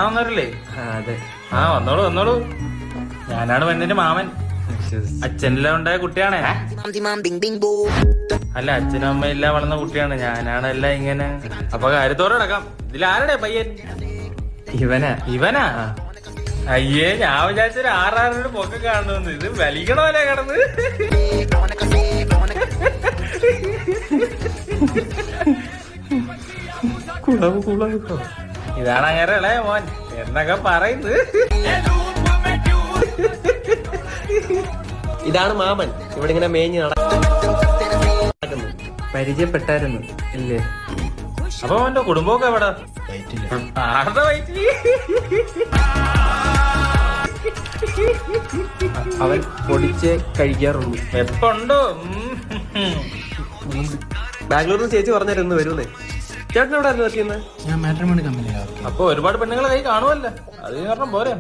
വന്നവരല്ലേ? അതെ. ആ വന്നോളൂ വന്നോളൂ. ഞാനാണ് പെണ്ണിന്റെ മാമൻ. അച്ഛനെല്ലാം ഉണ്ടായ കുട്ടിയാണേ. അല്ല, അച്ഛനും അമ്മയെല്ലാം വളർന്ന കുട്ടിയാണ്. ഞാനാണ് എല്ലാം ഇങ്ങനെ. അപ്പൊ കാര്യത്തോടെ അടക്കാം. ഇതിലാരുടെ പയ്യൻ? ഇവനാ? അയ്യേ, ഞാൻ വിചാരിച്ചൊരു ആറാറിന്റെ പൊക്കം കാണുന്നു. ഇത് വലിക്കണമല്ലേ കിടന്ന്? ഇതാണ് അങ്ങനെ ഇളയ മോൻ എന്നൊക്കെ പറയുന്നത്. ഇതാണ് മാമൻ. ഇവിടെ ഇങ്ങനെ മേഞ്ഞ് നടക്കുന്നു. പരിചയപ്പെട്ടായിരുന്നു ഇല്ലേ? അപ്പൊ അവന്റെ കുടുംബമൊക്കെ എവിടെ? ആരുടെ വയറ്റില്? അവൻ പൊടിച്ച് കഴിക്കാറുള്ളൂ. എപ്പുണ്ടോ? ബാംഗ്ലൂരിൽ നിന്ന് ചേച്ചി പറഞ്ഞായിരുന്നു വരുന്നേ. ചേട്ടൻ എവിടെ ആയിരുന്നു എത്തിയെന്ന്? ഞാൻ മാട്രിമോണി കമ്പനിയിലാണ്. അപ്പൊ ഒരുപാട് പെണ്ണുങ്ങളെ കൈ കാണുമല്ലോ. അത് കാരണം പോരെ.